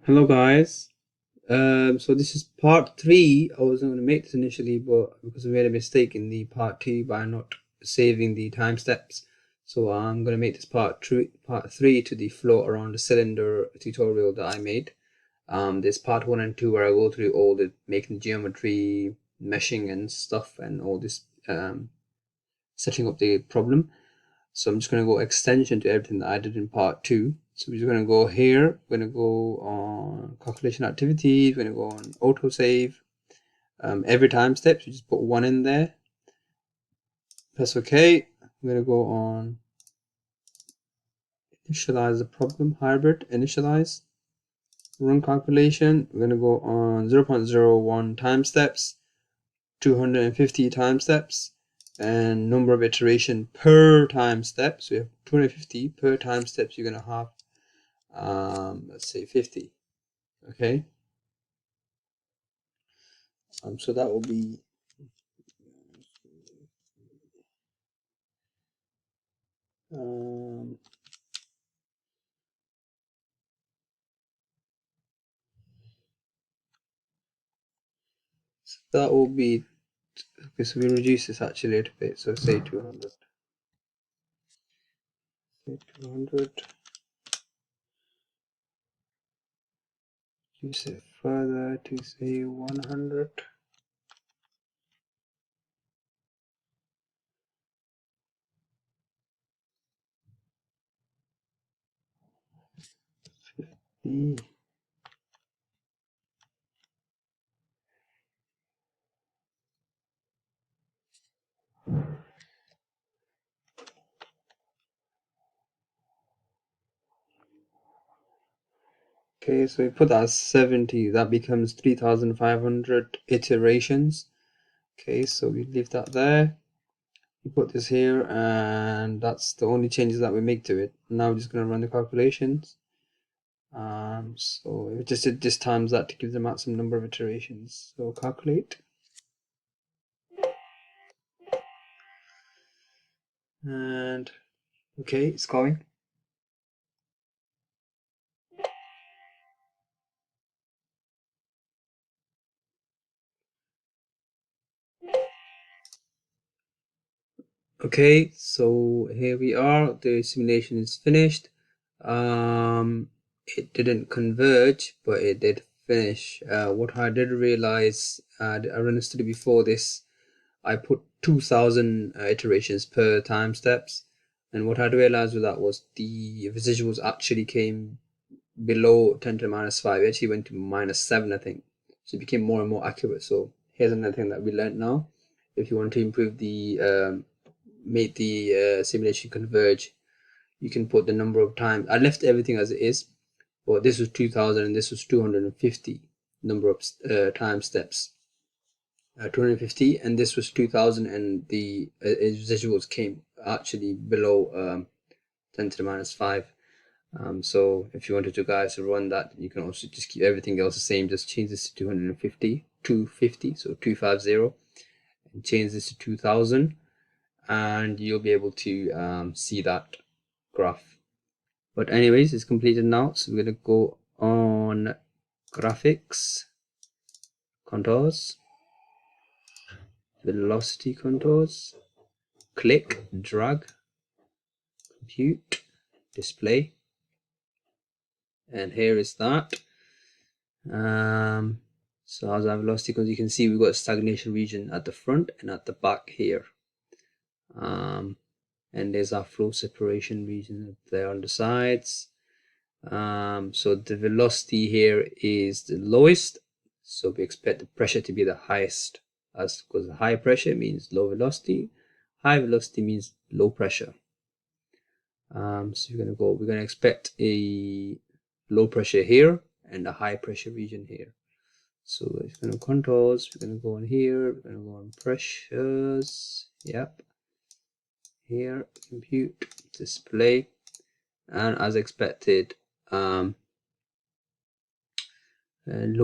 Hello guys. So this is part 3. I was going to make this initially, but because we made a mistake in the part 2 by not saving the time steps, so I'm going to make this part 3 to the float around the cylinder tutorial that I made. There's part 1 and 2 where I go through all the making geometry, meshing and stuff, and all this setting up the problem. So I'm just going to go extension to everything that I did in part 2. So we're just going to go here, we're going to go on calculation activities, we're going to go on autosave. Every time steps, you just put 1 in there. Press OK. We're going to go on initialize the problem, hybrid, initialize, run calculation. We're going to go on 0.01 time steps, 250 time steps, and number of iteration per time step. So we have 250 per time steps. You're going to have let's say 50. Okay, so that will be so that will be okay. So we reduce this actually a little bit, so say 200, say 200, reduce it further to say 100. Okay, so we put that as 70, that becomes 3,500 iterations. Okay, so we leave that there. We put this here, and that's the only changes that we make to it. Now we're just going to run the calculations. So we just did this times that to give the maximum number of iterations. So calculate. And okay, it's going. Okay, so here we are. The simulation is finished. It didn't converge, but it did finish. What I did realize, I ran a study before this. I put 2,000 iterations per time steps, and what I realized with that was the residuals actually came below 10 to the minus 5. It actually went to minus 7, I think. So it became more and more accurate. So here's another thing that we learned now. If you want to improve the make the simulation converge, you can put the number of times. I left everything as it is, but this was 2,000 and this was 250 number of time steps. 250, and this was 2,000, and the residuals came actually below 10 to the minus 5. So if you wanted to guys to run that, you can also just keep everything else the same, just change this to 250, so 250, and change this to 2,000, and you'll be able to see that graph. But anyways, it's completed now, so we're going to go on graphics, contours, velocity contours, click, drag, compute, display, and here is that. So how's our velocity? Because you can see we've got a stagnation region at the front and at the back here. And there's our flow separation region there on the sides. So the velocity here is the lowest, so we expect the pressure to be the highest, as because high pressure means low velocity, high velocity means low pressure. So we're going to expect a low pressure here and a high pressure region here. So it's going to contours, we're going to go on here, we're going to go on pressures, yep, here, compute, display, and as expected, low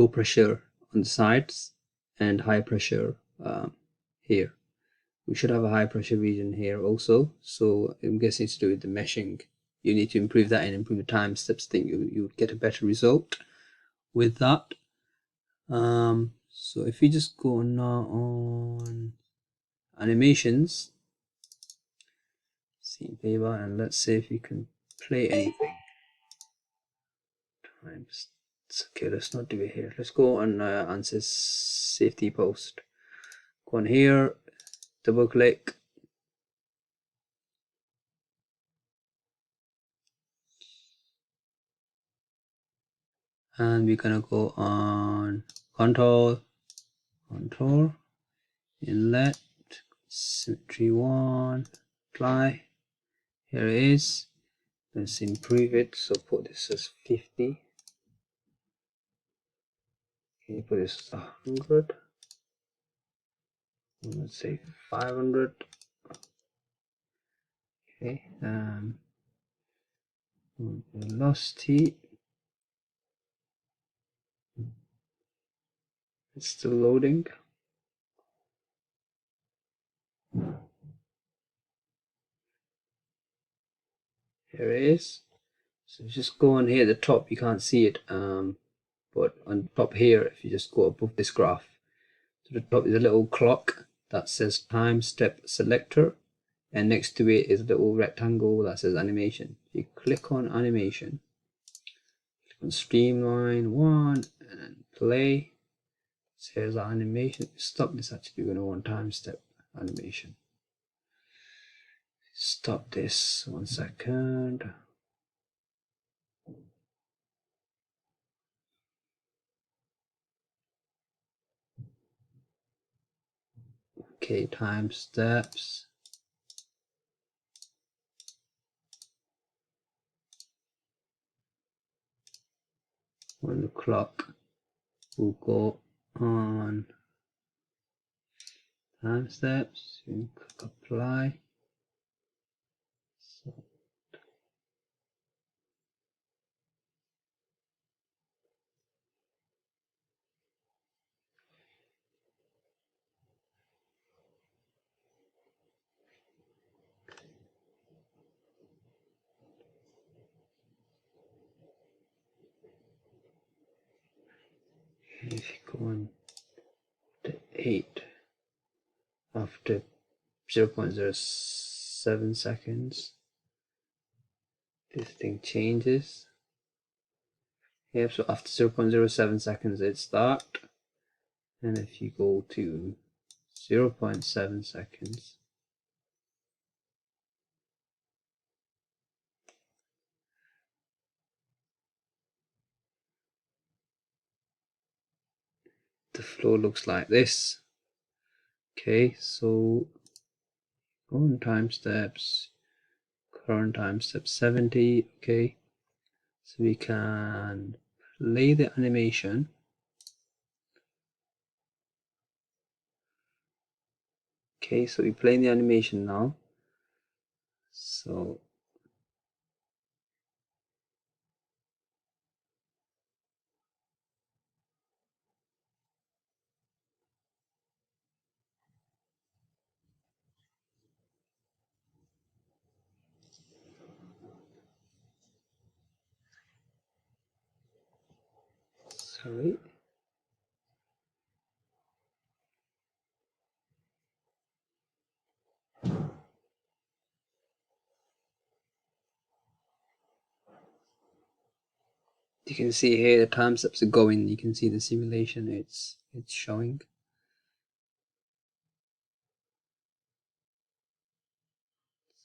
pressure on the sides and high pressure here. We should have a high pressure region here also, so I'm guessing it's to do with the meshing. You need to improve that and improve the time steps thing. You get a better result. with that. So if you just go now on animations, scene paper, and let's see if you can play anything. Times. Okay, let's not do it here. Let's go on ANSYS safety post. Go on here, double click, and we're gonna go on control, inlet, symmetry 1, apply. Here it is. Let's improve it. So put this as 50. Okay, put this as 100. Let's say 500. Okay. Velocity. It's still loading. Here it is. So just go on here at the top. You can't see it, but on top here, if you just go above this graph, to the top is a little clock that says time step selector, and next to it is a little rectangle that says animation. You click on animation, click on streamline 1, and then play. So here's our animation. Stop this. Actually, we're going to want time step animation. Stop this 1 second. Okay, time steps. When the clock will go on time steps, you click apply. So if you go on to 8 after 0.07 seconds, this thing changes. Yep, so after 0.07 seconds it starts, and if you go to 0.7 seconds, the flow looks like this. Okay, so go on time steps, current time step 70. Okay, so we can play the animation. Okay, so we're playing the animation now. So sorry. You can see here the time steps are going. You can see the simulation it's showing.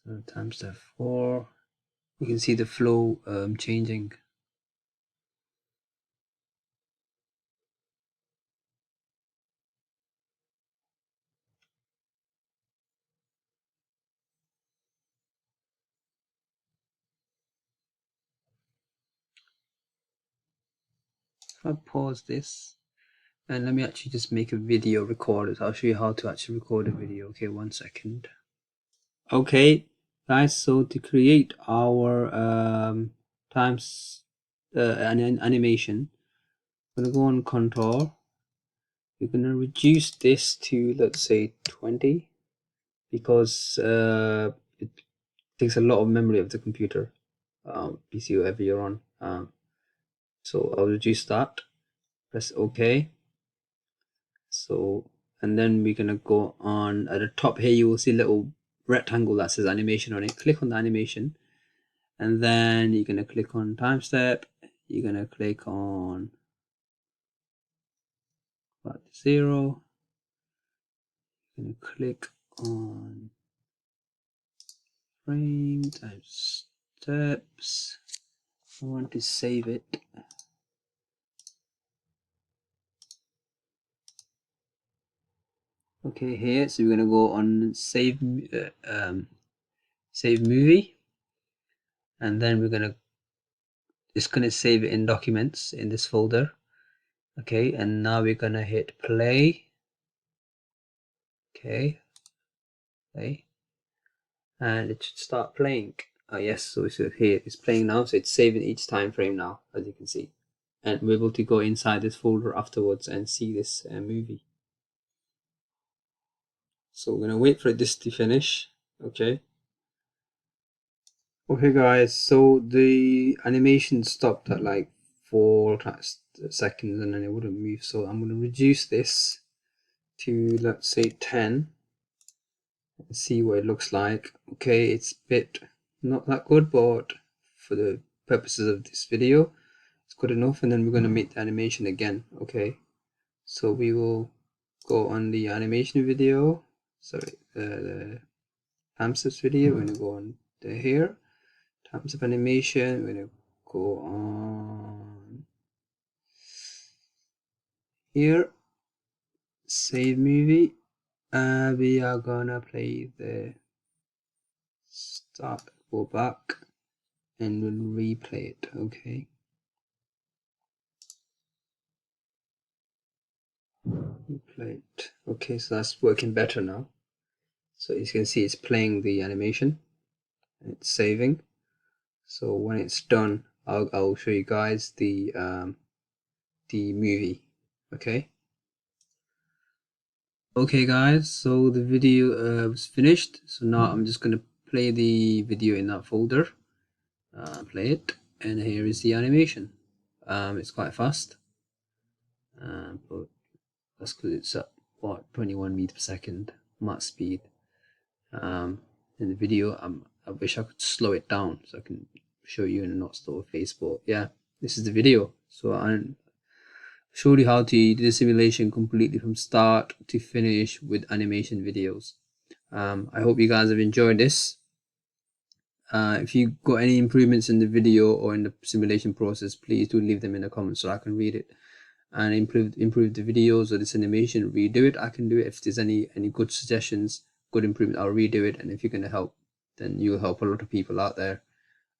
So time step 4. You can see the flow changing. If I pause this, and let me actually just make a video record it. I'll show you how to actually record a video. Okay, 1 second. Okay, guys, so to create our animation, I'm gonna go on control. We're gonna reduce this to, let's say, 20, because it takes a lot of memory of the computer, PC, whatever you're on. So I'll reduce that. press OK. So, and then we're gonna go on at the top here. You will see a little rectangle that says animation on it. Click on the animation, and then you're gonna click on time step. You're gonna click on 0. You're gonna click on frame times steps. I want to save it. Okay, here, so we're gonna go on save movie, and then we're gonna save it in documents in this folder. Okay, and now we're gonna hit play. Okay, play, and it should start playing. Oh yes, so it's here, it's playing now, so it's saving each time frame now, as you can see, and we're able to go inside this folder afterwards and see this movie. So we're gonna wait for this to finish. Okay. Okay guys, so the animation stopped at like 4 seconds and then it wouldn't move, so I'm gonna reduce this to, let's say, 10 and see what it looks like. Okay, it's a bit not that good, but for the purposes of this video it's good enough. And then we're gonna make the animation again. Okay, so we will go on the animation video, sorry, the ANSYS video. We're gonna go on here, types of animation. We're gonna go on here, save movie. We are gonna play the start, go back, and we'll replay it. Okay, replay it. Okay, so that's working better now. So as you can see, it's playing the animation and it's saving. So when it's done, I'll show you guys the movie. Okay. Okay guys, so the video was finished. So now I'm just gonna play the video in that folder. Play it, and here is the animation. It's quite fast, but that's because it's at what, 21 meters per second max speed. In the video, I wish I could slow it down so I can show you in a not slow face, but yeah, this is the video. So I showed you how to do the simulation completely from start to finish with animation videos. I hope you guys have enjoyed this. If you got any improvements in the video or in the simulation process, please do leave them in the comments so I can read it and improve the videos or this animation, redo it. I can do it. If there's any good suggestions, good improvement, I'll redo it. And if you're going to help, then you'll help a lot of people out there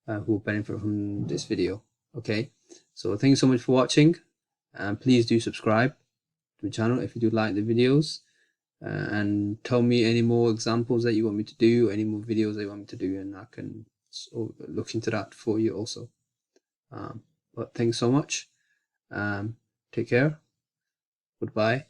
who will benefit from this video. Okay, so thanks so much for watching, and please do subscribe to the channel if you do like the videos, and tell me any more examples that you want me to do, any more videos that you want me to do, and I can look into that for you also. But thanks so much. Take care. Goodbye.